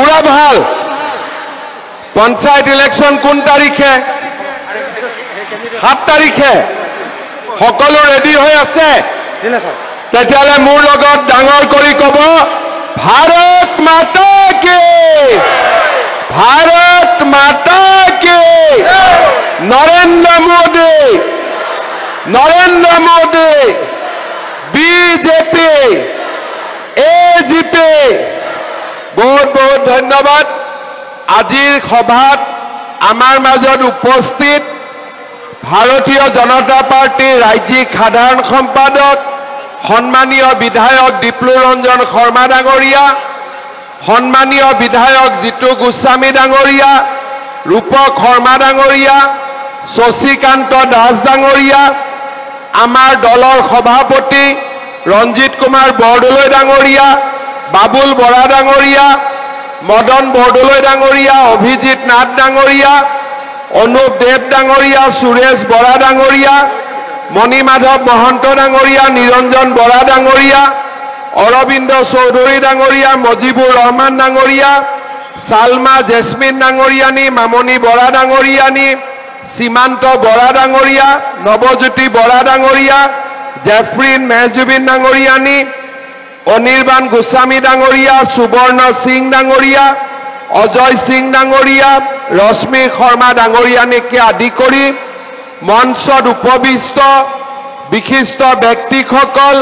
পুৰা ভাল পঞ্চায়ত ইলেকশ্যন কোন তাৰিখে 7 তাৰিখে সকলো ৰেডি হৈ আছে তেতিয়ালে মোৰ লগত ডাঙৰ কৰি ক'ব ভাৰত মাতা কি ভাৰত মাতা কি নৰেন্দ্ৰ মোদী বিজেপি এজিপি বহুত বহুত ধন্যবাদ আজিৰ সভাত আমাৰ মাজত উপস্থিত ভাৰতীয় জনতা পাৰ্টিৰ ৰাজ্যিক সাধাৰণ সম্পাদক সন্মানীয় বিধায়ক দীপ্লুৰঞ্জন শৰ্মা ডাঙৰীয়া সন্মানীয় বিধায়ক জিতু গোস্বামী ডাঙৰীয়া ৰূপক শৰ্মা ডাঙৰীয়া শশীকান্ত দাস ডাঙৰীয়া আমাৰ দলৰ সভাপতি ৰঞ্জিত কুমাৰ বৰদলৈ ডাঙৰীয়া বাবুল বৰা ডাঙৰীয়া মদন বৰদলৈ ডাঙৰীয়া অভিজিৎ নাথ ডাঙৰীয়া অনুপ দেৱ ডাঙৰীয়া সুৰেশ বৰা ডাঙৰীয়া মণিমাধৱ মহন্ত ডাঙৰীয়া নিৰঞ্জন বৰা ডাঙৰীয়া অৰবিন্দ চৌধুৰী ডাঙৰীয়া মজিবুৰ ৰহমান ডাঙৰীয়া সালমা জেছমিন ডাঙৰীয়ানী মামনি বৰা ডাঙৰীয়ানী সীমান্ত বৰা ডাঙৰীয়া নৱজ্যোতি বৰা ডাঙৰীয়া জেফ্ৰিন মেহজুবিন ডাঙৰীয়ানী অনিৰ্বাণ গোস্বামী ডাঙৰীয়া সুবৰ্ণ সিং ডাঙৰীয়া অজয় সিং ডাঙৰীয়া ৰশ্মি শৰ্মা ডাঙৰীয়ানীকে আদি কৰি মঞ্চত উপবিষ্ট বিশিষ্ট ব্যক্তিসকল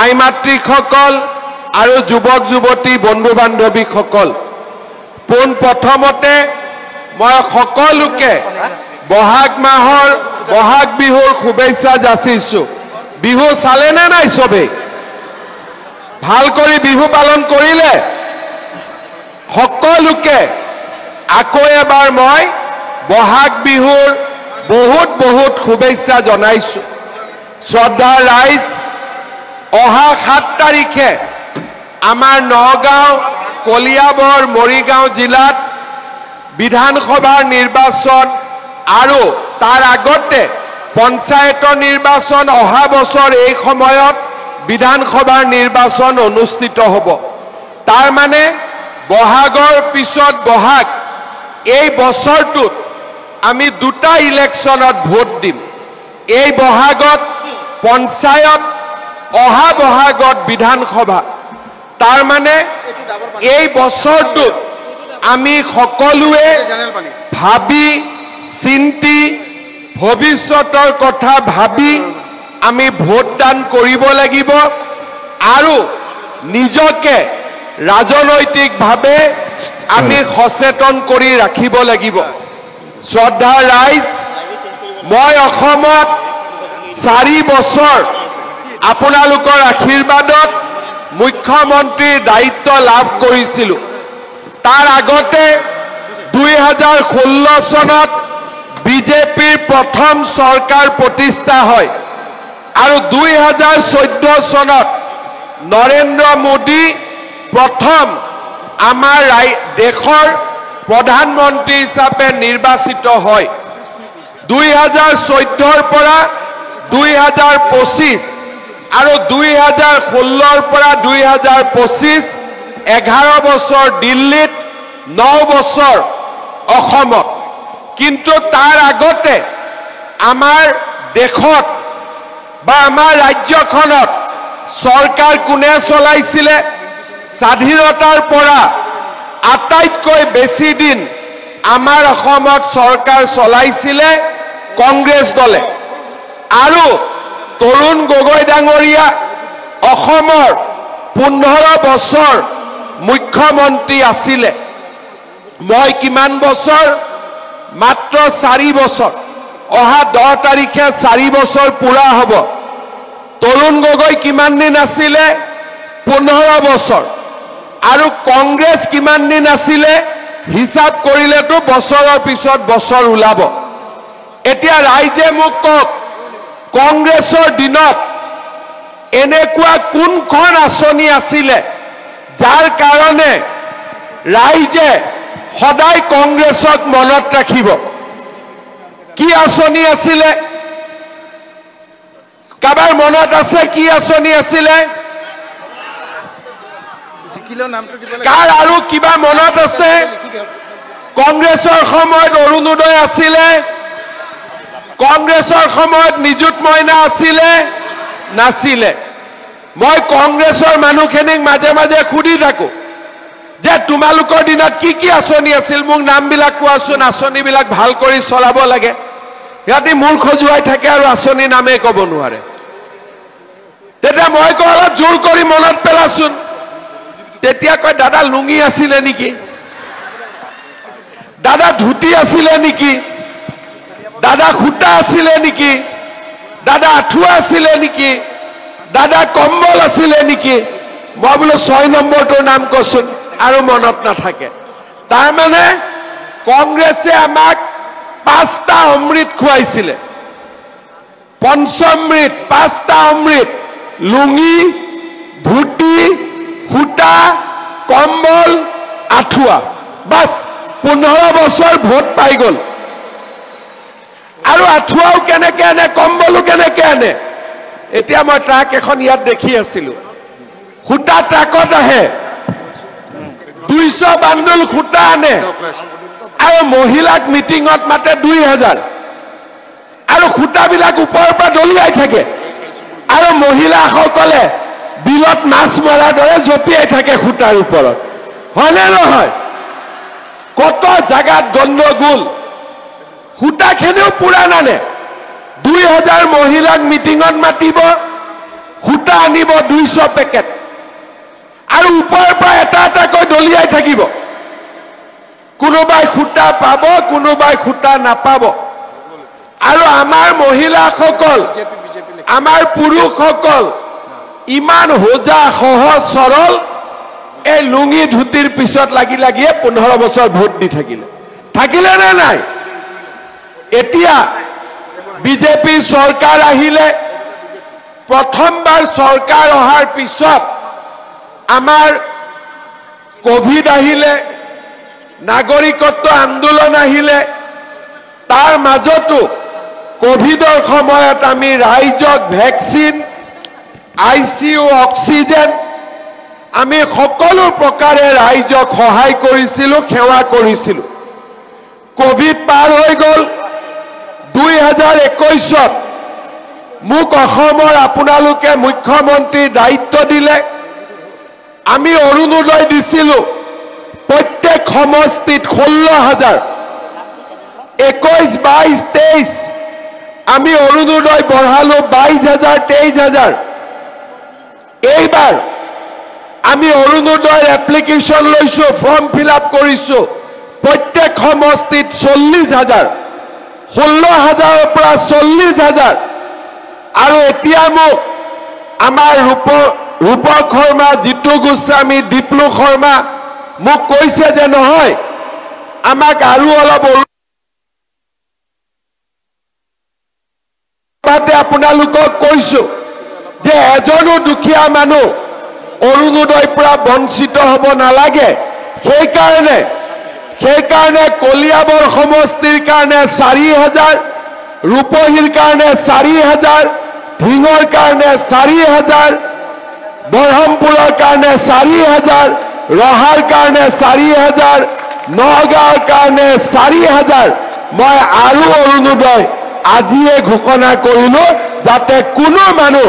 আই মাতৃসকল আৰু যুৱক যুৱতী বন্ধু বান্ধৱীসকল পোন প্ৰথমতে মই সকলোকে বহাগ মাহৰ বহাগ বিহুৰ শুভেচ্ছা যাচিছো বিহু চালেনে নাই সবে ভাল কৰি বিহু পালন কৰিলে সকলোকে আকৌ এবাৰ মই বহাগ বিহুৰ বহুত বহুত শুভেচ্ছা জনাইছো শ্ৰদ্ধা ৰাইজ অহা 7 তাৰিখে আমাৰ নগাঁও কলিয়াবৰ মৰিগাঁও জিলাত বিধানসভাৰ নিৰ্বাচন আৰু তাৰ আগতে পঞ্চায়তৰ নিৰ্বাচন অহা বছৰ এই সময়ত বিধানসভাৰ নিৰ্বাচন অনুষ্ঠিত হ'ব তাৰ মানে বহাগৰ পিছত বহাগ এই বছৰটোত আমি দুটা ইলেকশ্যনত ভোট দিম এই বহাগত পঞ্চায়ত অহা বহাগত বিধানসভা তাৰ মানে এই বছৰটোত আমি সকলোৱে ভাবি চিন্তি ভৱিষ্যতৰ কথা ভাবি আমি ভোটদান কৰিব লাগিব আৰু নিজকে ৰাজনৈতিকভাৱে আমি সচেতন কৰি ৰাখিব লাগিব শ্ৰদ্ধা ৰাইজ মই অসমত 4 বছৰ আপোনালোকৰ আশীৰ্বাদত মুখ্যমন্ত্ৰীৰ দায়িত্ব লাভ কৰিছিলো তাৰ আগতে 2016 চনত বিজেপিৰ প্ৰথম চৰকাৰ প্ৰতিষ্ঠা হয় আৰু 2014 চনত নৰেন্দ্ৰ মোদী প্ৰথম আমাৰ দেশৰ প্ৰধানমন্ত্ৰী হিচাপে নিৰ্বাচিত হয় 2014 পৰা 2025 আৰু 2016 পৰা 2025 11 বছৰ দিল্লীত 9 বছৰ অসমত কিন্তু তাৰ আগতে আমাৰ দেশত বা আমাৰ ৰাজ্যখনত চৰকাৰ কোনে চলাইছিলে স্বাধীনতাৰ পৰা আটাইতকৈ বেছি দিন আমাৰ অসমত চৰকাৰ চলাইছিলে কংগ্ৰেছ দলে আৰু তৰুণ গগৈ ডাঙৰীয়া অসমৰ 15 বছৰ মুখ্যমন্ত্ৰী আছিলে মই কিমান বছৰ মাত্ৰ 4 বছৰ অহা 10 তাৰিখে 4 বছৰ পুৰা হ'ব তৰুণ গগৈ কিমান দিন আছিলে 15 বছৰ আৰু কংগ্ৰেছ কিমান দিন আছিলে হিচাপ কৰিলেতো বছৰৰ পিছত বছৰ ওলাব এতিয়া ৰাইজে মোক কওক কংগ্ৰেছৰ দিনত এনেকুৱা কোনখন আঁচনি আছিলে যাৰ কাৰণে ৰাইজে সদায় কংগ্ৰেছক মনত ৰাখিব কি আঁচনি আছিলে কাবাৰ মনত আছে কি আঁচনি আছিলে কাৰ আৰু কিবা মনত আছে কংগ্ৰেছৰ সময়ত অৰুণোদয় আছিলে কংগ্ৰেছৰ সময়ত নিযুত মইনা আছিলে নাছিলে মই কংগ্ৰেছৰ মানুহখিনিক মাজে মাজে খুদি থাকো যে তোমালোকৰ দিনত কি আঁচনি আছিল মোক নামবিলাক কোৱাচোন আঁচনিবিলাক ভাল কৰি চলাব লাগে ইয়াতে মূৰ খজুৱাই থাকে আৰু আঁচনি নামে ক'ব নোৱাৰে তেতিয়া মই কওঁ অলপ জোৰ কৰি মনত পেলাচোন তেতিয়া কয় দাদা লুঙি আছিলে নেকি দাদা ধুতি আছিলে নেকি দাদা খুটা আছিলে নেকি দাদা আঁঠুৱা আছিলে নেকি দাদা কম্বল আছিলে নেকি মই বোলো 6 নম্বৰটোৰ নাম কচোন আৰু মনত নাথাকে তাৰমানে কংগ্ৰেছে আমাক 5টা অমৃত খুৱাইছিলে পঞ্চমৃত 5টা অমৃত লুঙি ধুতি খুটা কম্বল আঁঠুৱা বাস 15 বছৰ ভোট পাই গ'ল আৰু আঁঠুৱাও কেনেকে আনে কম্বলো কেনেকে আনে এতিয়া মই ট্ৰাক এখন ইয়াত দেখি আছিলো খুটা ট্ৰাকত আহে 200 বান্ডল খুটা আনে আৰু মহিলাক মিটিঙত মাতে 2000 আৰু খুটাবিলাক ওপৰৰ পৰা দলিয়াই থাকে আৰু মহিলাসকলে বিলত মাছ মৰাৰ দৰে জঁপিয়াই থাকে খুটাৰ ওপৰত হয়নে নহয় কত জাগাত গণ্ডগোল খুটাখিনিও পুৰা নানে 2000 মহিলাক মিটিঙত মাতিব খুটা আনিব 200 পেকেট আৰু ওপৰৰ পৰা এটা এটাকৈ দলিয়াই থাকিব কোনোবাই খুটা পাব কোনোবাই খুটা নাপাব আৰু আমাৰ মহিলাসকল আমাৰ পুৰুষসকল ইমান হোজা সহজ সৰল এই লুঙি ধুতিৰ পিছত লাগি লাগিয়ে 15 বছৰ ভোট দি থাকিলে নে নাই এতিয়া বিজেপি চৰকাৰ আহিলে প্ৰথমবাৰ চৰকাৰ অহাৰ পিছত আমাৰ কোভিড আহিলে নাগৰিকত্ব আন্দোলন আহিলে তাৰ মাজতো কোভিডৰ সময়ত আমি ৰাইজক ভেকচিন আইচিইউ অক্সিজেন আমি সকলো প্ৰকাৰে ৰাইজক সহায় কৰিছিলো সেৱা কৰিছিলো কোভিড পাৰ হৈ গ'ল 2021ত মোক অসমৰ আপোনালোকে মুখ্যমন্ত্ৰীৰ দায়িত্ব দিলে আমি অৰুণোদয় দিছিলো প্ৰত্যেক সমষ্টিত 16000 21 22 23 আমি অৰুণোদয় বঢ়ালো 22000 23000 এইবাৰ আমি অৰুণোদয়ৰ এপ্লিকেশন লৈছো ফৰ্ম ফিল আপ কৰিছো প্ৰত্যেক সমষ্টিত 40000 16000ৰ পৰা 40000 আৰু এতিয়া মোক আমাৰ ৰূপক শৰ্মা জিতু গোস্বামী দীপলু শৰ্মা মোক কৈছে যে নহয় আমাক আৰু অলপ আপোনালোকক কৈছো যে এজনো দুখীয়া মানুহ অৰুণোদয় পৰা বঞ্চিত হ'ব নালাগে সেইকাৰণে কলিয়াবৰ সমষ্টিৰ কাৰণে 4000 ৰূপহীৰ কাৰণে 4000 ঢিঙৰ কাৰণে 4000 বৰহমপুৰৰ কাৰণে 4000 ৰহাৰ কাৰণে 4000 নগাঁৱৰ কাৰণে 4000 মই আৰু অৰুণোদয় আজিয়ে ঘোষণা কৰিলো যাতে কোনো মানুহ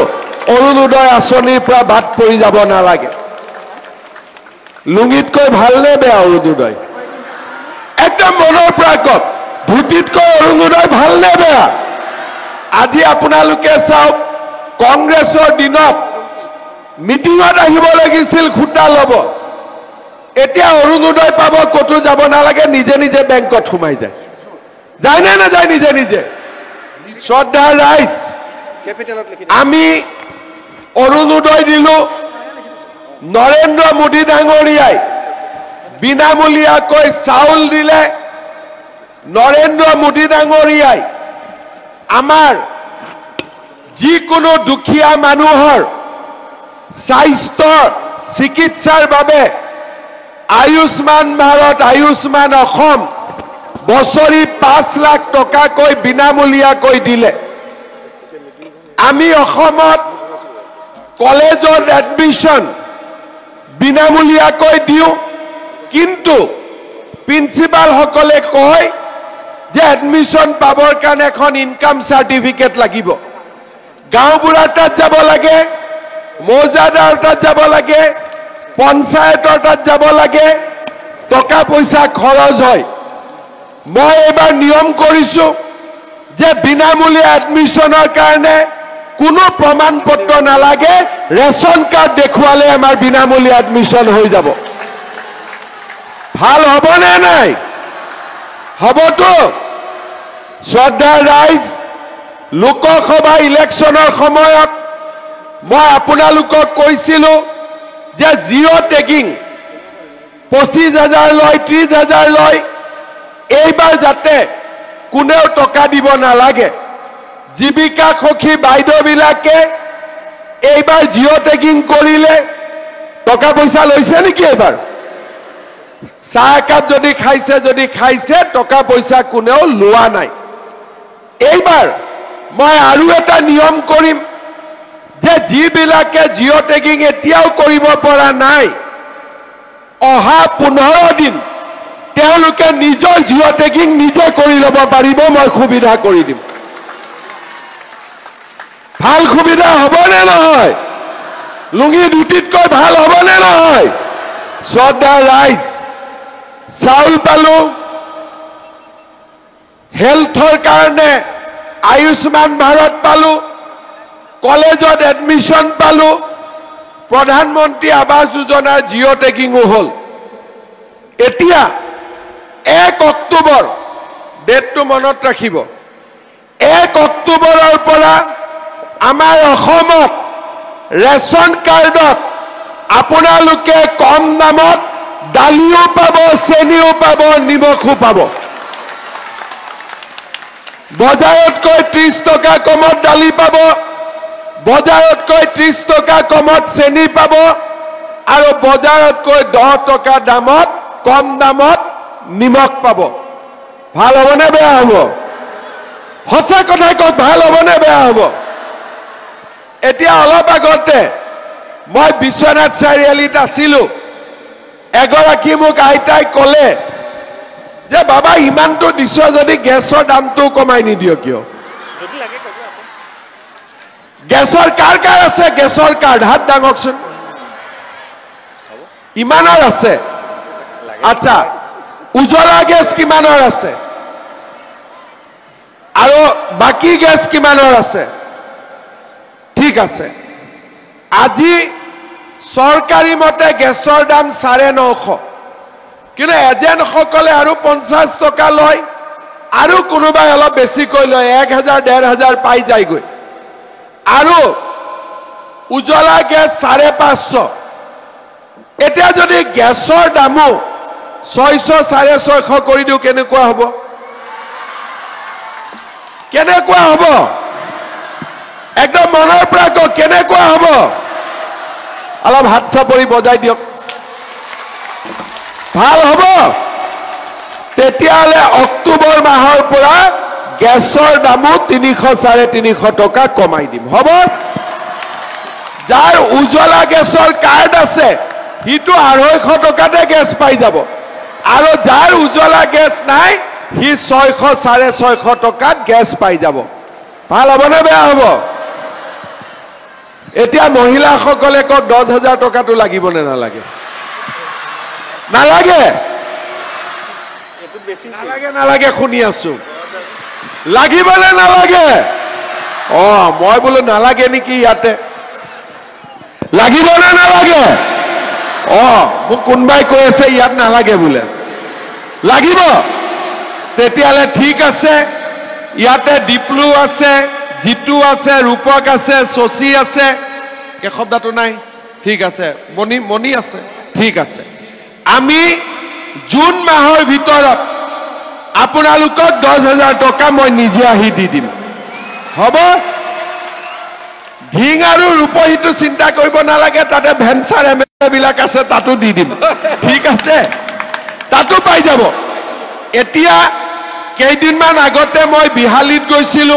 অৰুণোদয় আঁচনিৰ পৰা বাদ পৰি যাব নালাগে লুঙিতকৈ ভালনে বেয়া অৰুণোদয় একদম মনৰ পৰা কওক ধুতিতকৈ অৰুণোদয় ভালনে বেয়া আজি আপোনালোকে চাওক কংগ্ৰেছৰ দিনত মিটিঙত আহিব লাগিছিল খুটা ল'ব এতিয়া অৰুণোদয় পাব কতো যাব নালাগে নিজে নিজে বেংকত সোমাই যায় নে নাযায় নিজে নিজে শ্ৰদ্ধাৰ ৰাইজ আমি অৰুণোদয় দিলো নৰেন্দ্ৰ মোদী ডাঙৰীয়াই বিনামূলীয়াকৈ চাউল দিলে নৰেন্দ্ৰ মোদী ডাঙৰীয়াই আমাৰ যিকোনো দুখীয়া মানুহৰ স্বাস্থ্য চিকিৎসাৰ বাবে আয়ুষ্মান ভাৰত আয়ুষ্মান অসম বছৰি 5 লাখ টকাকৈ বিনামূলীয়াকৈ দিলে আমি অসমত কলেজত এডমিশন বিনামূলীয়াকৈ দিওঁ, কিন্তু প্ৰিন্সিপালসকলে কয় যে এডমিশ্যন পাবৰ কাৰণে এখন ইনকাম চাৰ্টিফিকেট লাগিব। গাঁওবুঢ়াৰ তাত যাব লাগে, মৌজাদাৰ তাত যাব লাগে, পঞ্চায়তৰ তাত যাব লাগে, টকা পইচা খৰচ হয়। মই এইবাৰ নিয়ম কৰিছো যে বিনামূলীয়া এডমিশ্যনৰ কাৰণে কোনো প্ৰমাণ পত্ৰ নালাগে, ৰেচন কাৰ্ড দেখুৱালে আমাৰ বিনামূলীয়া এডমিশ্যন হৈ যাব। ভাল হ'বনে নাই? হ'বতো? শ্ৰদ্ধাৰ ৰাইজ, লোকসভা ইলেকশ্যনৰ সময়ত মই আপোনালোকক কৈছিলো যে জিঅ' টেগিং 25,000 লয়, 30,000 লয়, এইবাৰ যাতে কোনেও টকা দিব নালাগে। জীৱিকা সখী বাইদেউবিলাকে এইবাৰ জিঅ' টেগিং কৰিলে টকা পইচা লৈছে নেকি? এইবাৰ চাহ একাপ যদি খাইছে, টকা পইচা কোনেও লোৱা নাই। এইবাৰ মই আৰু এটা নিয়ম কৰিম যে যিবিলাকে জিঅ' টেগিং এতিয়াও কৰিব পৰা নাই, অহা 15 দিন তেওঁলোকে নিজৰ জিঅ' টেগিং নিজে কৰি ল'ব পাৰিব, মই সুবিধা কৰি দিম। ভাল সুবিধা হ'বনে নহয়? লুঙি দুটিতকৈ ভাল হ'বনে নহয়? শ্ৰদ্ধাৰ ৰাইজ, চাউল পালো, হেল্থৰ কাৰণে আয়ুষ্মান ভাৰত পালো, কলেজত এডমিশ্যন পালো, প্ৰধানমন্ত্ৰী আৱাস যোজনাৰ জিঅ' টেগিঙো হ'ল। এতিয়া 1 অক্টোবৰ, ডেটটো মনত ৰাখিব, 1 অক্টোবৰৰ পৰা আমাৰ অসমত ৰেচন কাৰ্ডত আপোনালোকে কম দামত দালিও পাব, চেনিও পাব, নিমখো পাব। বজাৰতকৈ 30 টকা কমত দালি পাব, বজাৰতকৈ 30 টকা কমত চেনি পাব, আৰু বজাৰতকৈ 10 টকা দামত কম দামত নিমখ পাব। ভাল হ'বনে বেয়া হ'ব? সঁচা কথা কওক, ভাল হ'বনে বেয়া হ'ব? এতিয়া অলপ আগতে মই বিশ্বনাথ চাৰিআলিত আছিলো, এগৰাকী মোক আইতাই ক'লে যে বাবা ইমানটো দিছ যদি গেছৰ দামটো কমাই নিদিয় কিয়? গেছৰ কাৰ কাৰ আছে? গেছৰ কাৰ্ড হাত দাঙকচোন। ইমানৰ আছে? আচ্ছা, উজ্বলা গেছ কিমানৰ আছে? আৰু বাকী গেছ কিমানৰ আছে? ঠিক আছে, আজি চৰকাৰী মতে গেছৰ দাম 950, কিন্তু এজেণ্টসকলে আৰু 50 টকা লয়, আৰু কোনোবাই অলপ বেছিকৈ লয়, 1000, 1500 পাই যায়গৈ। আৰু উজ্বলা গেছ 550। এতিয়া যদি গেছৰ দামো 600, 650 কৰি দিওঁ, কেনেকুৱা হ'ব? কেনেকুৱা হ'ব? একদম মনৰ পৰা কওক, কেনেকুৱা হ'ব? অলপ হাত চাপৰি বজাই দিয়ক। ভাল হ'ব? তেতিয়াহ'লে অক্টোবৰ মাহৰ পৰা গেছৰ দামো 300, 350 টকা কমাই দিম। হ'ব? যাৰ উজ্বলা গেছৰ কাৰ্ড আছে সিটো 250 টকাতে গেছ পাই যাব, আৰু যাৰ উজ্বলা গেছ নাই সি 600, 650 টকাত গেছ পাই যাব। ভাল হ'বনে বেয়া হ'ব? এতিয়া মহিলাসকলে কওক 10,000 টকাটো লাগিব নে নালাগে? নালাগে? নালাগে নালাগে শুনি আছো। লাগিব নে নালাগে? মই বোলো নালাগে নেকি ইয়াতে। লাগিব নে নালাগে? মোক কোনোবাই কৈ আছে ইয়াত নালাগে বোলে। লাগিব? তেতিয়াহ'লে ঠিক আছে, ইয়াতে ডিপ্লু আছে, জিতু আছে, ৰূপক আছে, শশী আছে, এই শব্দটো নাই? ঠিক আছে, মণি আছে, ঠিক আছে। আমি জুন মাহৰ ভিতৰত আপোনালোকক 10,000 টকা মই নিজে আহি দি দিম। হ'ব? ঢিং আৰু ৰূপহীটো চিন্তা কৰিব নালাগে, তাতে ভেঞ্চাৰ MLA বিলাক আছে, তাতো দি দিম। ঠিক আছে, তাতো পাই যাব। এতিয়া কেইদিনমান আগতে মই বিহালীত গৈছিলো,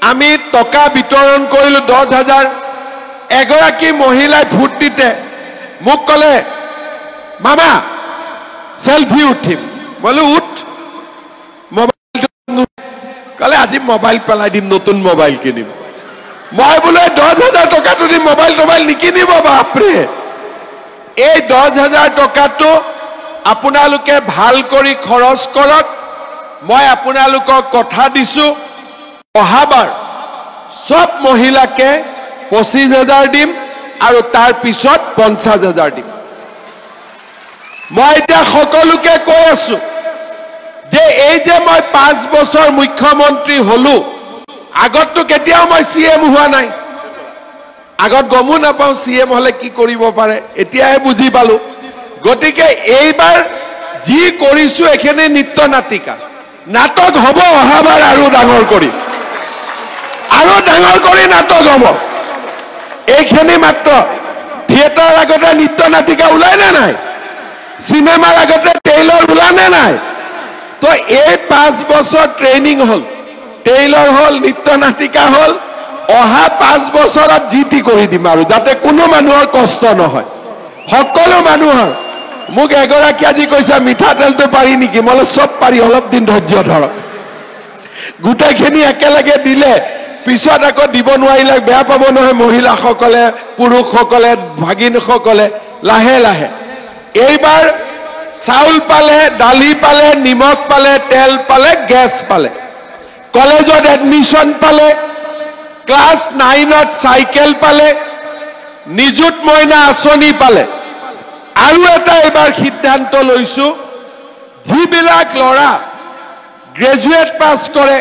আমি টকা বিতৰণ কৰিলো 10,000। এগৰাকী মহিলাই ভোট দিতে মোক ক'লে মামা সেলফি উঠিম বলো উঠ মোবাইল ক'লে আজি মোবাইল পেলাই দিম নতুন মোবাইল কিনিম মই বোলে 10,000 টকাটো দি মোবাইল নিকিনিব বাপৰে এই 10,000 টকাটো আপোনালোকে ভাল কৰি খৰচ কৰক মই আপোনালোকক কথা দিছো অহাবাৰ সব মহিলাকে 25,000 দিম আৰু তাৰ পিছত 50,000 দিম মই এতিয়া সকলোকে কৈ আছো যে এই যে মই 5 বছৰ মুখ্যমন্ত্ৰী হলো আগতটো কেতিয়াও মই সিএম হোৱা নাই আগত গমো নাপাও সিএম হলে কি কৰিব পাৰে এতিয়াহে বুজি পালো গতিকে এইবাৰ যি কৰিছো এখানে নিত্য নাটিকা নাটক হ'ব অহাবাৰ আৰু ডাঙৰ কৰি নাটক হ'ব এইখানে মাত্ৰ থিয়েটাৰ আগতে নিত্য নাটিকা ওলাই না নাই সিনেমাৰ আগতে টেইলৰ ওলানে নাই তো এই 5 বছৰ ট্ৰেইনিং হল টেইলৰ হল নিত্য নাটিকা হল অহা 5 বছৰত জিটি কৰি দিম আৰু যাতে কোনো মানুহৰ কষ্ট নহয় সকলো মানুহৰ মোক এগৰাকী আজি কৈছে মিঠাতেলটো পাৰি নেকি মই সব পাৰি অলপ দিন ধৈৰ্য ধৰক গোটেইখিনি একেলগে দিলে পিছত আকৌ দিব নোৱাৰিলে বেয়া পাব নহয় মহিলাসকলে পুৰুষসকলে ভাগিনসকলে লাহে লাহে এইবাৰ চাউল পালে দালি পালে নিমখ পালে তেল পালে গেছ পালে কলেজত এডমিশন পালে ক্লাস 9ত সাইকেল পালে নিযুত মইনা আঁচনি পালে আৰু এটা এবাৰ সিদ্ধান্ত লৈছো যিবিলাক লৰা গ্ৰেজুৱেট পাস কৰে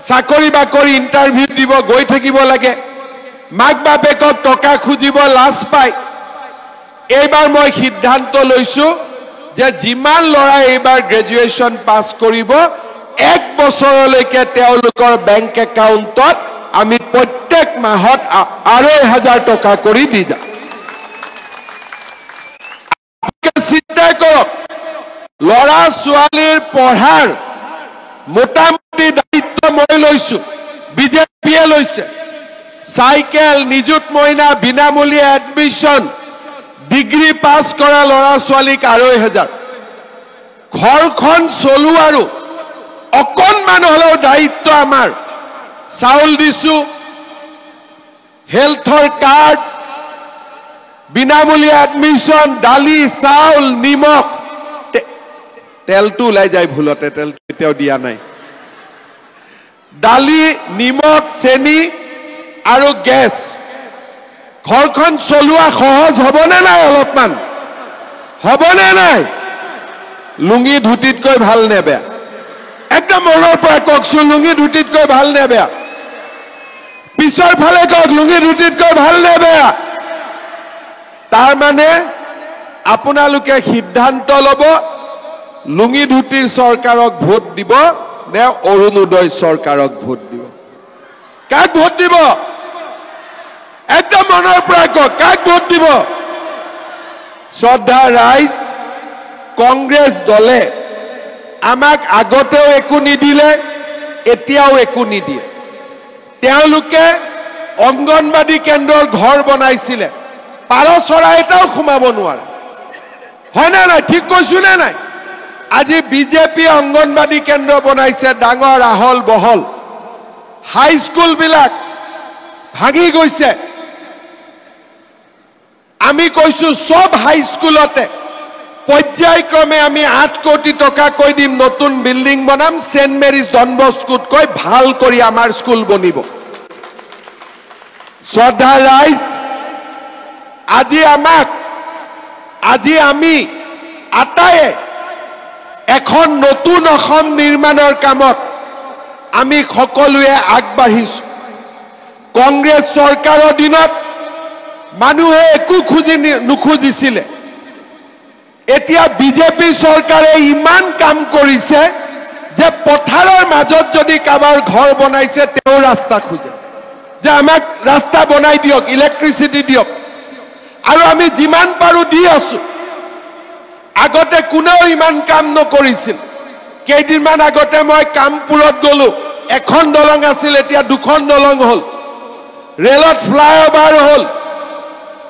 চাকৰি বাকৰি ইন্টাৰভিউ দিব গৈ থাকিব লাগে মাক বাপেকক টকা খুজিব লাজ পায় এইবাৰ মই সিদ্ধান্ত লৈছো যে যিমান লৰা এইবাৰ গ্ৰেজুৱেচন পাস কৰিব 1 বছৰলৈকে তেওঁলোকৰ বেংক একাউণ্টত আমি প্ৰত্যেক মাহত 2,500 টকা কৰি দি যাম চিন্তা কৰক লৰা ছোৱালীৰ পঢ়াৰ মোটামুটি দায়িত্ব মই লৈছো বিজেপিয়ে লৈছে সাইকেল নিযুত মইনা বিনামূলীয়া এডমিশন ডিগ্ৰী পাস কৰা লৰা ছোৱালীক 2,500 ঘৰখন চলোৱাৰো অকণমান হলেও দায়িত্ব আমাৰ চাউল দিছো হেলথৰ কাৰ্ড বিনামূলীয়া এডমিশন দালি চাউল নিমখ তেলটো ওলাই যায় ভুলতে তেলটো এতিয়াও দিয়া নাই দালি নিমখ চেনি আৰু গেছ ঘৰখন চলোৱা সহজ হ'বনে নাই অলপমান হ'বনে নাই লুঙি ধুতিতকৈ ভাল নে বেয়া একদম মনৰ পৰা কওকচোন লুঙি ধুতিতকৈ ভাল নে বেয়া পিছৰ ফালে কওক লুঙি ধুতিতকৈ ভাল নে বেয়া তাৰ মানে আপোনালোকে সিদ্ধান্ত ল'ব লুঙি ধুতিৰ চৰকাৰক ভোট দিব নে অৰুণোদয় চৰকাৰক ভোট দিব কাক ভোট দিব একদম মনৰ পৰা কওক কাক ভোট দিব শ্ৰদ্ধা ৰাইজ কংগ্ৰেছ দলে আমাক আগতেও একো নিদিলে এতিয়াও একো নিদিয়ে তেওঁলোকে অংগনবাদী কেন্দ্ৰৰ ঘৰ বনাইছিলে পাৰ চৰাই এটাও সোমাব নোৱাৰে হয় না নাই ঠিক কৈছো নে নাই আজি বিজেপি অংগনবাদী কেন্দ্ৰ বনাইছে ডাঙৰ আহল বহল হাই স্কুল বিলাক ভাঙি গৈছে আমি কৈছো সব হাই স্কুলতে পৰ্যায়ক্ৰমে আমি 8 কোটি টকা কৈ দিম নতুন বিল্ডিং বনাম সেন্ট মেৰিজ ডন বস্কোতকৈ ভাল কৰি আমাৰ স্কুল বনিব শ্ৰদ্ধা ৰাইজ আজি আমি আটায়ে এখন নতুন অসম নিৰ্মাণৰ কামত আমি সকলোৱে আগবাঢ়িছো কংগ্ৰেছ চৰকাৰৰ দিনত মানুহে একো নুখুজিছিলে এতিয়া বিজেপি চৰকাৰে ইমান কাম কৰিছে যে পথাৰৰ মাজত যদি কাবাৰ ঘৰ বনাইছে তেওঁ ৰাস্তা খুজে যে আমাক ৰাস্তা বনাই দিয়ক ইলেক্ট্ৰিচিটি দিয়ক আৰু আমি যিমান পাৰো দি আছো আগতে কোনেও ইমান কাম নকৰিছিল কেইদিনমান আগতে মই কামপুৰত গলো এখন দলং আছিল এতিয়া দুখন দলং হল ৰেলত ফ্লাইঅভাৰ হল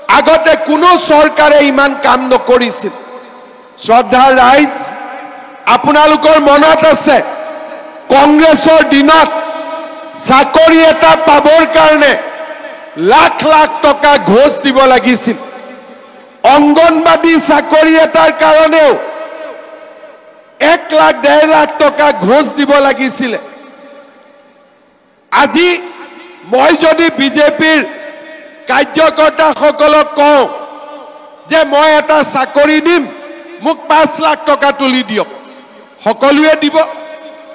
আগতে কোনো চৰকাৰে ইমান কাম নকৰিছিল শ্ৰদ্ধাৰ ৰাইজ আপোনালোকৰ মনত আছে কংগ্ৰেছৰ দিনত চাকৰি এটা পাবৰ কাৰণে লাখ লাখ টকা ঘোষ দিব লাগিছিল অংগনবাদী চাকৰি এটাৰ কাৰণেও 1 লাখ 1.5 লাখ টকা ঘোষ দিব লাগিছিল আজি মই যদি বিজেপিৰ কাৰ্যকৰ্তাসকলক কওঁ যে মই এটা চাকৰি দিম মোক 5 লাখ টকা তুলি দিয়ক সকলোৱে দিব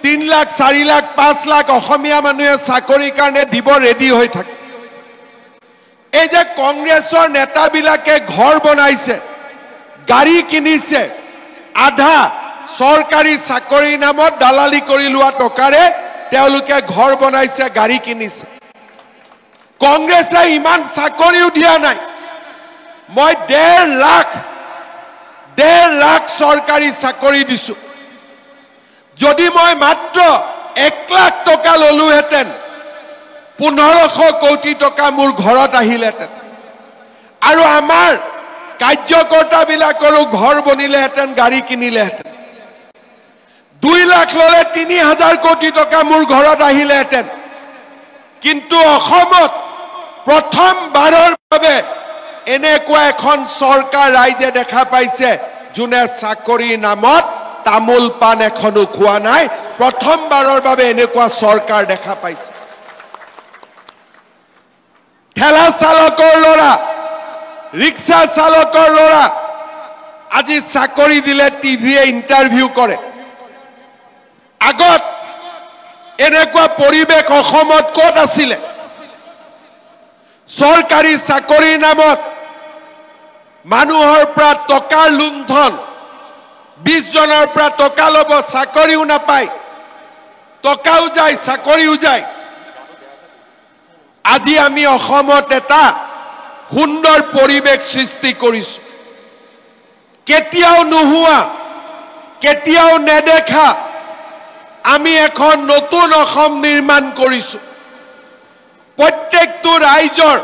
3 লাখ 4 লাখ 5 লাখ অসমীয়া মানুহে চাকৰিৰ কাৰণে দিব ৰেডি হৈ থাকে এই যে কংগ্ৰেছৰ নেতাবিলাকে ঘৰ বনাইছে গাড়ী কিনিছে আধা চৰকাৰী চাকৰিৰ নামত দালালি কৰি লোৱা টকাৰে তেওঁলোকে ঘৰ বনাইছে গাড়ী কিনিছে কংগ্ৰেছে ইমান চাকৰিও দিয়া নাই মই 1.5 লাখ চৰকাৰী চাকৰি দিছো যদি মই মাত্ৰ 1 লাখ টকা ললোহেঁতেন 1500 কোটি টকা মোৰ ঘৰত আহিলেহেঁতেন আৰু আমাৰ কাৰ্যকৰ্তাবিলাকৰো ঘৰ বনিলেহেঁতেন গাড়ী কিনিলেহেঁতেন 2 লাখ ললে 3000 কোটি টকা মোৰ ঘৰত আহিলেহেঁতেন কিন্তু অসমত প্ৰথমবাৰৰ বাবে এনেকুৱা এখন চৰকাৰ ৰাইজে দেখা পাইছে যোনে চাকৰিৰ নামত তামোল পান এখনো খোৱা নাই প্ৰথমবাৰৰ বাবে এনেকুৱা চৰকাৰ দেখা পাইছে ঠেলা চালকৰ ল'ৰা ৰিক্সা চালকৰ ল'ৰা আজি চাকৰি দিলে টিভিয়ে ইণ্টাৰভিউ কৰে আগত এনেকুৱা পৰিৱেশ অসমত ক'ত আছিলে চৰকাৰী চাকৰিৰ নামত মানুহৰ পৰা টকাৰ লুণ্ঠন 20 জনৰ পৰা টকা ল'ব চাকৰিও নাপায় টকাও যায় চাকৰিও যায় আজি আমি অসমত এটা সুন্দৰ পৰিৱেশ সৃষ্টি কৰিছো কেতিয়াও নোহোৱা কেতিয়াও নেদেখা আমি এখন নতুন অসম নিৰ্মাণ কৰিছো প্ৰত্যেকটো ৰাইজৰ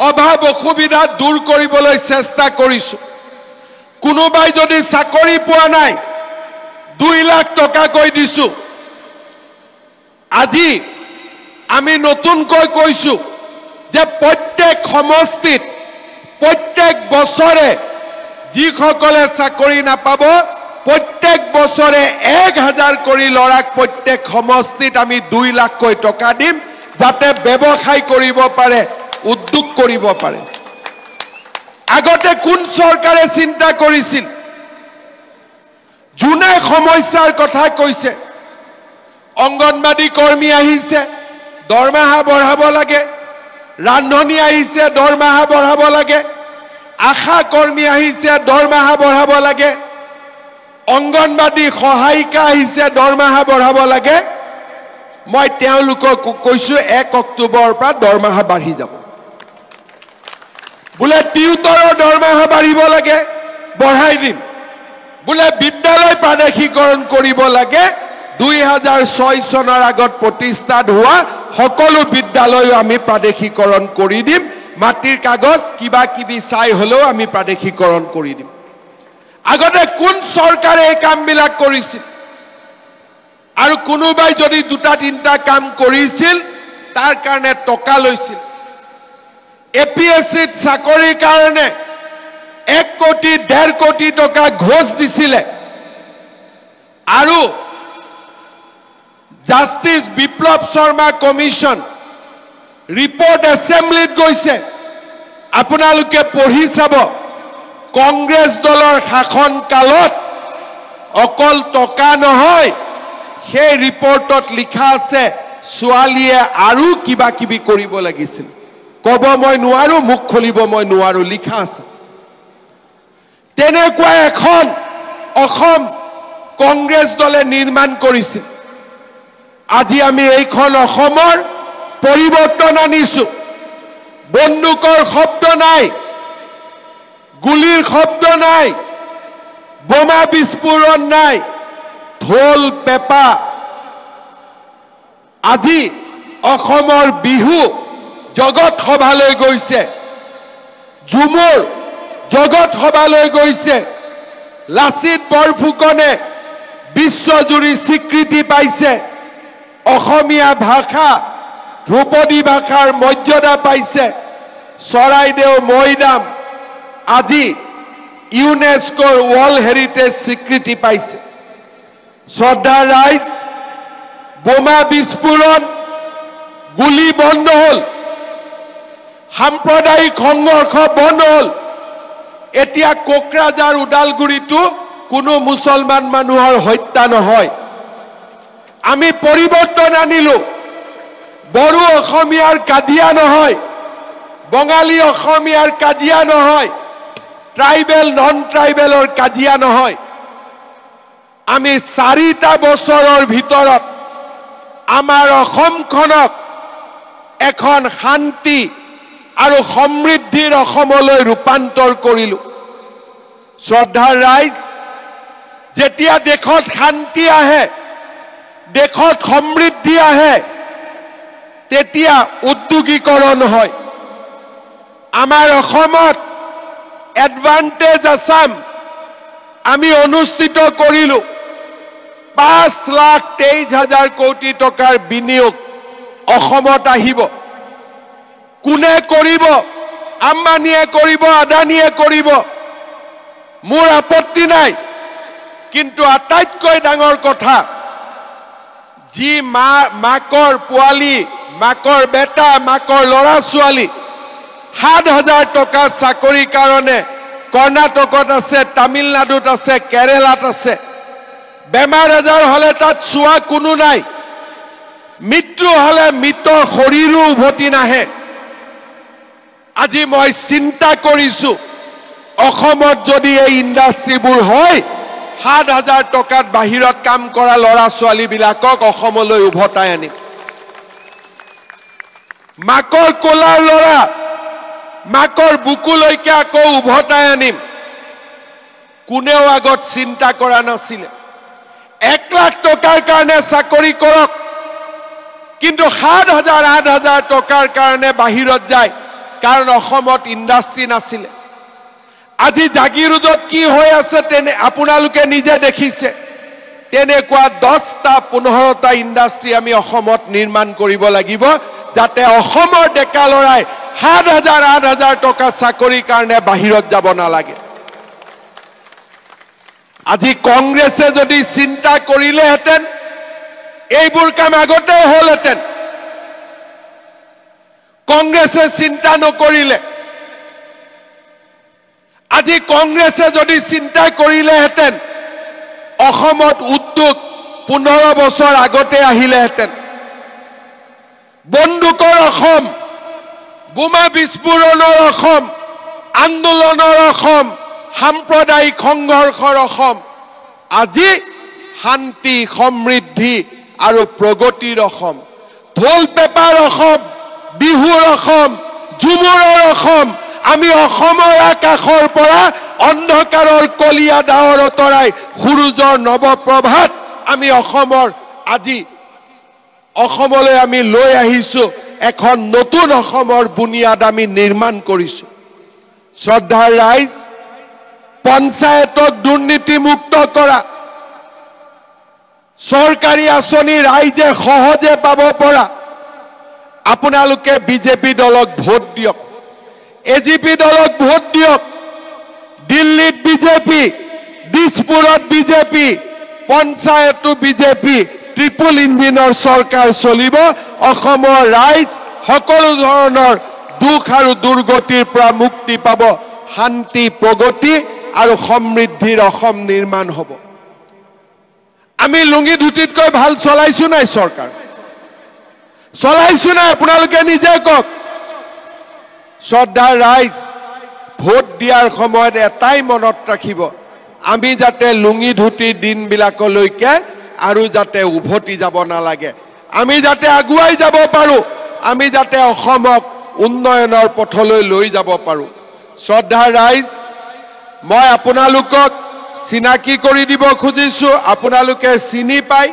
অভাৱ অসুবিধা দূৰ কৰিবলৈ চেষ্টা কৰিছো কোনোবাই যদি চাকৰি পোৱা নাই 2 লাখ টকা কৈ দিছো আজি আমি নতুনকৈ কৈছো যে প্ৰত্যেক সমষ্টিত প্ৰত্যেক বছৰে যিসকলে চাকৰি নাপাব প্ৰত্যেক বছৰে 1000 কৰি লৰাক প্ৰত্যেক সমষ্টিত আমি 2 লাখকৈ টকা দিম যাতে ব্যৱসায় কৰিব পাৰে উদ্যোগ কৰিব পাৰে আগতে কোন চৰকাৰে চিন্তা কৰিছিল যোনে সমস্যাৰ কথা কৈছে অংগনবাদী কৰ্মী আহিছে দৰমহা বঢ়াব লাগে ৰান্ধনী আহিছে দৰমহা বঢ়াব লাগে আশা কৰ্মী আহিছে দৰমহা বঢ়াব লাগে অংগনবাদী সহায়িকা আহিছে দৰমহা বঢ়াব লাগে মই তেওঁলোকক কৈছো 1 অক্টোবৰৰ পৰা দৰমহা বাঢ়ি যাব বোলে টিউটৰৰ দৰমহা বাঢ়িব লাগে বঢ়াই দিম বোলে বিদ্যালয় প্ৰাদেশিকৰণ কৰিব লাগে 2006 চনৰ আগত প্ৰতিষ্ঠা হোৱা সকলো বিদ্যালয় আমি প্ৰাদেশিকৰণ কৰি দিম মাটিৰ কাগজ কিবা কিবি চাই হলেও আমি প্ৰাদেশিকৰণ কৰি দিম আগতে কোন চৰকাৰে এই কামবিলাক কৰিছিল আৰু কোনোবাই যদি 2-3টা কাম কৰিছিল তাৰ কাৰণে টকা লৈছিল এপিএসসিত চাকৰিৰ কাৰণে 1 কোটি 1.5 কোটি টকা ঘোষ দিছিলে আৰু জাষ্টিস বিপ্লৱ শৰ্মা কমিশন ৰিপৰ্ট এছেম্বলিত গৈছে আপোনালোকে পঢ়ি চাব কংগ্ৰেছ দলৰ শাসন কালত অকল টকা নহয় সেই ৰিপৰ্টত লিখা আছে ছোৱালীয়ে আৰু কিবা কিবি কৰিব লাগিছিল কব মই নোৱাৰো মুখ খুলিব মই নোৱাৰো লিখা আছে তেনেকুৱা এখন অসম কংগ্ৰেছ দলে নিৰ্মাণ কৰিছিল আজি আমি এইখন অসমৰ পৰিৱৰ্তন আনিছো বন্দুকৰ শব্দ নাই গুলিৰ শব্দ নাই বোমা বিস্ফোৰণ নাই ঢোল পেপা আজি অসমৰ বিহু জগত সভালৈ গৈছে ঝুমুৰ জগত সভালৈ গৈছে লাচিত বৰফুকনে বিশ্বজুৰি স্বীকৃতি পাইছে অসমীয়া ভাষা ধ্ৰুপদী ভাষাৰ মৰ্যাদা পাইছে চৰাইদেউ মৈদাম আজি ইউনেস্কোৰ ৱৰ্ল্ড হেৰিটেজ স্বীকৃতি পাইছে শ্ৰদ্ধা ৰাইজ বোমা বিস্ফোৰণ গুলি বন্ধ হল সাম্প্ৰদায়িক সংঘৰ্ষ বন্ধ হল এতিয়া কোকৰাঝাৰ উদালগুৰিটো কোনো মুছলমান মানুহৰ হত্যা নহয় আমি পৰিৱৰ্তন আনিলো বড়ো অসমীয়াৰ কাজিয়া নহয় বঙালী অসমীয়াৰ কাজিয়া নহয় ট্ৰাইবেল নন ট্ৰাইবেলৰ কাজিয়া নহয় আমি 4টা বছৰৰ ভিতৰত আমাৰ অসমখনক এখন শান্তি আৰু সমৃদ্ধিৰ অসমলৈ ৰূপান্তৰ কৰিলো শ্ৰদ্ধাৰ ৰাইজ যেতিয়া দেশত শান্তি আহে দেশত সমৃদ্ধি আহে তেতিয়া উদ্যোগীকৰণ হয় আমাৰ অসমত এডভান্টেজ আসাম আমি অনুষ্ঠিত কৰিলো 5,23,000 কোটি টকাৰ বিনিয়োগ অসমত আহিব কোনে কৰিব আম্বানীয়ে কৰিব আদানীয়ে কৰিব মোৰ আপত্তি নাই কিন্তু আটাইতকৈ ডাঙৰ কথা যি মাকৰ পোৱালি মাকৰ বেটা মাকৰ ল'ৰা ছোৱালী 7,000 টকা চাকৰিৰ কাৰণে কৰ্ণাটকত আছে তামিলনাডুত আছে কেৰেলাত আছে বেমাৰ আজাৰ হলে তাত চোৱা কোনো নাই মৃত্যু হলে মৃত শৰীৰো উভতি নাহে আজি মই চিন্তা কৰিছো অসমত যদি এই ইণ্ডাষ্ট্ৰীবোৰ হয় 7,000 টকাত বাহিৰত কাম কৰা ল'ৰা ছোৱালীবিলাকক অসমলৈ উভতাই আনিম মাকৰ কোলাৰ ল'ৰা মাকৰ বুকুলৈকে আকৌ উভতাই আনিম কোনেও আগত চিন্তা কৰা নাছিলে 1 লাখ টকাৰ কাৰণে চাকৰি কৰক কিন্তু 7,000 8,000 টকাৰ কাৰণে বাহিৰত যায় কাৰণ অসমত ইণ্ডাষ্ট্ৰী নাছিলে আজি জাগিৰোডত কি হৈ আছে তেনে আপোনালোকে নিজে দেখিছে তেনেকুৱা 10টা 15টা ইণ্ডাষ্ট্ৰী আমি অসমত নিৰ্মাণ কৰিব লাগিব যাতে অসমৰ ডেকা লৰাই 7,000 8,000 টকা চাকৰিৰ কাৰণে বাহিৰত যাব নালাগে আজি কংগ্ৰেছে যদি চিন্তা কৰিলেহেঁতেন এইবোৰ কাম আগতে হলহেঁতেন কংগ্ৰেছে চিন্তা নকৰিলে আজি কংগ্ৰেছে যদি চিন্তা কৰিলেহেঁতেন অসমত উদ্যোগ 15 বছৰ আগতে আহিলেহেঁতেন বন্দুকৰ অসম বোমা বিস্ফোৰণৰ অসম আন্দোলনৰ অসম সাম্প্ৰদায়িক সংঘৰ্ষৰ অসম আজি শান্তি সমৃদ্ধি আৰু প্ৰগতিৰ অসম ঢোল পেপাৰ অসম বিহুৰ অসম ঝুমুৰৰ অসম আমি অসমৰ আকাশৰ পৰা অন্ধকাৰৰ কলিয়া ডাৱৰ অতৰাই সূৰুজৰ নৱপ্ৰভাত আমি অসমৰ আজি অসমলৈ আমি লৈ আহিছো এখন নতুন অসমৰ বুনিয়াদ আমি নিৰ্মাণ কৰিছো শ্ৰদ্ধাৰ ৰাইজ পঞ্চায়তক দুৰ্নীতিমুক্ত কৰা চৰকাৰী আঁচনি ৰাইজে সহজে পাব পৰা আপোনালোকে বিজেপি দলক ভোট দিয়ক এজিপি দলক ভোট দিয়ক দিল্লীত বিজেপি দিছপুৰত বিজেপি পঞ্চায়তো বিজেপি ট্ৰিপল ইঞ্জিনৰ চৰকাৰ চলিব অসমৰ ৰাইজ সকলো ধৰণৰ দুখ আৰু দুৰ্গতিৰ পৰা মুক্তি পাব শান্তি প্ৰগতি আৰু সমৃদ্ধিৰ অসম নিৰ্মাণ হ'ব আমি লুঙি ধুতিতকৈ ভাল চলাইছো নাই চৰকাৰ চলাইছো নাই আপোনালোকে নিজে কওক শ্ৰদ্ধাৰ ৰাইজ ভোট দিয়াৰ সময়ত এটাই মনত ৰাখিব আমি যাতে লুঙি ধুতি দিনবিলাকলৈকে আৰু যাতে উভতি যাব নালাগে আমি যাতে আগুৱাই যাব পাৰো আমি যাতে অসমক উন্নয়নৰ পথলৈ লৈ যাব পাৰো শ্ৰদ্ধাৰ ৰাইজ মই আপোনালোকক চিনাকি কৰি দিব খুজিছো আপোনালোকে চিনি পাই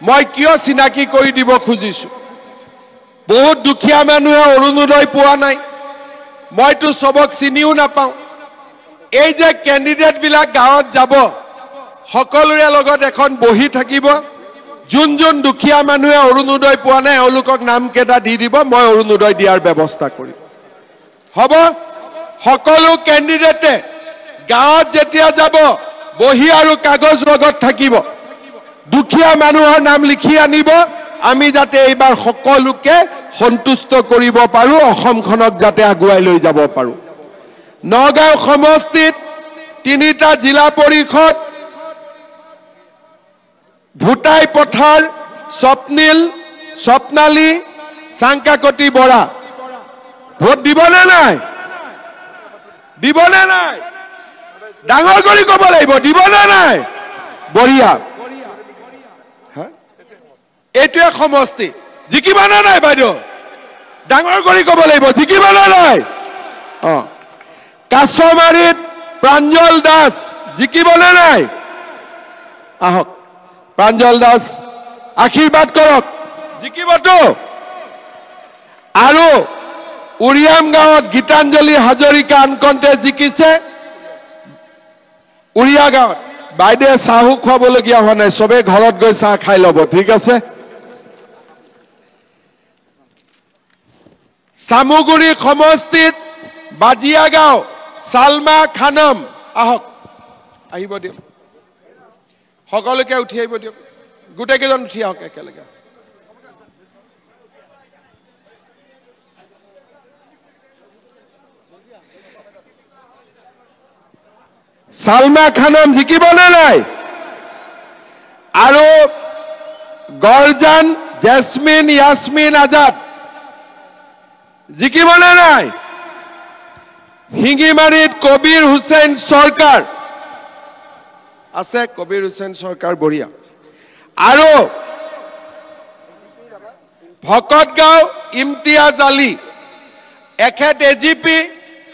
মই কিয় চিনাকি কৰি দিব খুজিছো বহুত দুখীয়া মানুহে অৰুণোদয় পোৱা নাই মইতো সবক চিনিও নাপাওঁ এই যে ক্যান্ডিডেট বিলাক গাঁৱত যাব সকলোৰে লগত এখন বহি থাকিব যোন যোন দুখীয়া মানুহে অৰুণোদয় পোৱা নাই এওঁলোকক নাম কেইটা দি দিব মই অৰুণোদয় দিয়াৰ ব্যৱস্থা কৰিম হ'ব সকলো ক্যান্ডিডেটে গাঁৱত যেতিয়া যাব বহি আৰু কাগজ লগত থাকিব দুখীয়া মানুহৰ নাম লিখি আনিব আমি যাতে এইবাৰ সকলোকে সন্তুষ্ট কৰিব পাৰো অসমখনক যাতে আগুৱাই লৈ যাব পাৰো নগাঁও সমষ্টিত 3টা জিলা পৰিষদ ভুটাই পথাৰ স্বপ্নালী চাংকাকতি বৰা ভোট দিবনে নাই ডাঙৰ কৰি ক'ব লাগিব দিবনে নাই বঢ়িয়া এইটোৱে সমষ্টি জিকিবানে নাই বাইদেউ ডাঙৰ কৰি ক'ব লাগিব জিকিবানে নাই কাছমাৰীত প্ৰাঞ্জল দাস জিকিবনে নাই আহক প্ৰাঞ্জল দাস আশীৰ্বাদ কৰক জিকিবতো আৰু উৰিয়াম গাঁৱত গীতাঞ্জলি হাজৰিকা আনকণ্ঠে জিকিছে উৰিয়া গাঁৱত বাইদেউ চাহু খুৱাবলগীয়া হোৱা নাই চবে ঘৰত গৈ চাহ খাই ল'ব ঠিক আছে সামুগুৰি সমষ্টিত বাজিয়া গাঁও সালমা খানম আহক আহিব দিয়ক সকলোকে উঠি আহিব দিয়ক গোটেইকেইজন উঠি আহক একেলগে সালমা খানম জিকিবনে নাই আৰু গৰজান জেসমিন ইয়াসমিন আজাদ জিকিবনে নাই হিঙ্গিমাৰীত কবিৰ হুছেইন সৰকাৰ আছে কবিৰ হুছেইন সৰকাৰ বঢ়িয়া আৰু ভকতগাঁও ইমতিয়াজ আলী এখেত এজিপি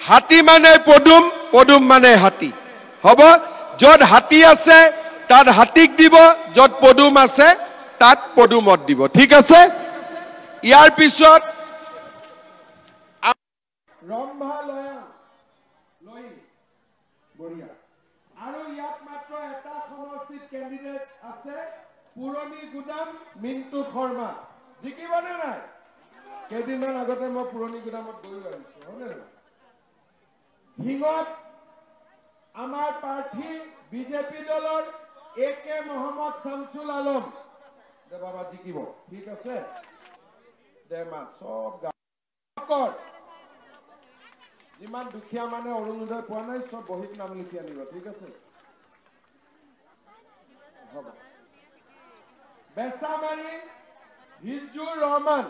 হাতী মানে পদুম পদুম মানে হাতী হ'ব য'ত হাতী আছে তাত হাতীক দিব য'ত পদুম আছে তাত পদুমত দিব ঠিক আছে ইয়াৰ পিছত ৰম্ভা লয়া লৈ বঢ়িয়া আৰু ইয়াত মাত্ৰ এটা সমষ্টিত ক্যান্ডিডেট আছে পুৰণি গুদাম মিন্টু শৰ্মা জিকিবনে নাই কেইদিনমান আগতে মই পুৰণি গুদামত গৈ আহিছো হয়নে হিঙত আমাৰ প্ৰাৰ্থী বিজেপি দলৰ একে মহম্মদ শামসুল আলম দে বাবা জিকিব ঠিক আছে দে মা সব গাঁৱৰ যিমান দুখীয়া মানুহে অৰুণোদয় পোৱা নাই সব বহিত নাম লিখি আনিব ঠিক আছে হ'ব বেচামাৰী হিজুৰ ৰহমান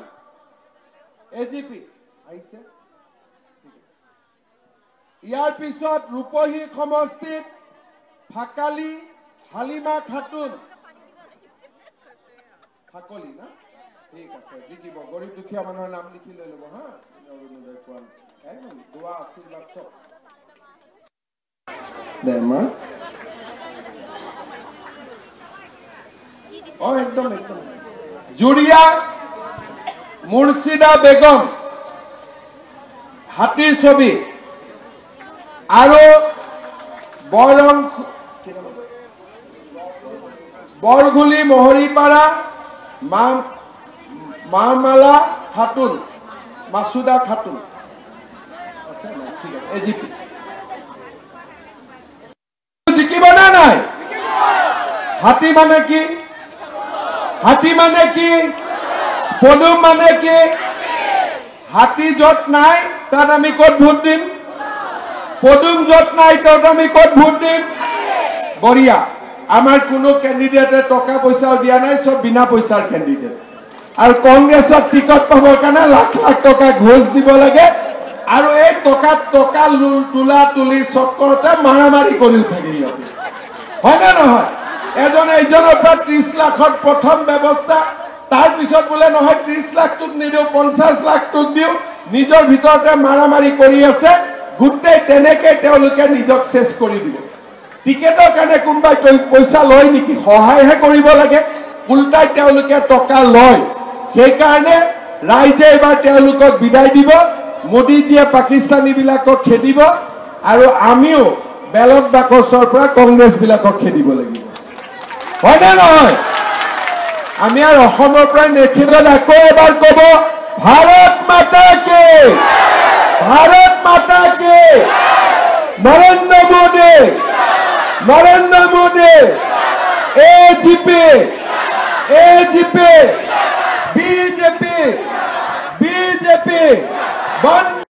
এজিপি আহিছে ইয়াৰ পিছত ৰূপহী সমষ্টিত ফাকালি হালিমা খাতুন ফাকলি না ঠিক আছে জিকিব গৰীব দুখীয়া মানুহৰ নাম লিখি লৈ ল'ব হা অৰুণোদয় পোৱা একদম দোয়া আশীৰ্বাদ চব দে মা একদম একদম জুৰিয়া মুৰ্ছিদা বেগম হাতীৰ ছবি আৰু বৰগুলি মহৰীপাৰা মামালা খাতুন মাছুদা খাতুন ঠিক আছে এজিপি জিকিবনে নাই হাতী মানে কি পদুম মানে কি হাতী য'ত নাই তাত আমি ক'ত ভোট দিম পদুম য'ত নাই তাত আমি ক'ত ভোট দিম বঢ়িয়া আমাৰ কোনো ক্যান্ডিডেটে টকা পইচাও দিয়া নাই সব বিনা পইচাৰ ক্যান্ডিডেট আৰু কংগ্ৰেছক টিকট পাবৰ কাৰণে লাখ লাখ টকা ঘোষ দিব লাগে আৰু এই টকা তোলা তুলিৰ চক্কৰতে মাৰামাৰি কৰিও থাকে ইহঁতে হয় নে নহয় এজনে ইজনৰ পৰা 30 লাখত প্ৰথম ব্যৱস্থা তাৰ পিছত বোলে নহয় 30 লাখটোক নিদিও 50 লাখটোক দিও নিজৰ ভিতৰতে মাৰামাৰি কৰি আছে গোটেই তেনেকে তেওঁলোকে নিজক শেষ কৰি দিব টিকেটৰ কাৰণে কোনবাই পইচা লয় নেকি সহায়হে কৰিব লাগে উল্টাই তেওঁলোকে টকা লয় সেই কাৰণে ৰাইজে এবাৰ তেওঁলোকক বিদায় দিব মোদীজীয়ে পাকিস্তানীবিলাকক খেদিব আৰু আমিও বেলট বাকচৰ পৰা কংগ্ৰেছবিলাকক খেদিব লাগিব হয়নে নহয় আমি আৰু অসমৰ পৰা নেখেদত আকৌ এবাৰ ক'ব ভাৰত মাতা কে নৰেন্দ্ৰ মোদী এজিপি বিজেপি বন্ধ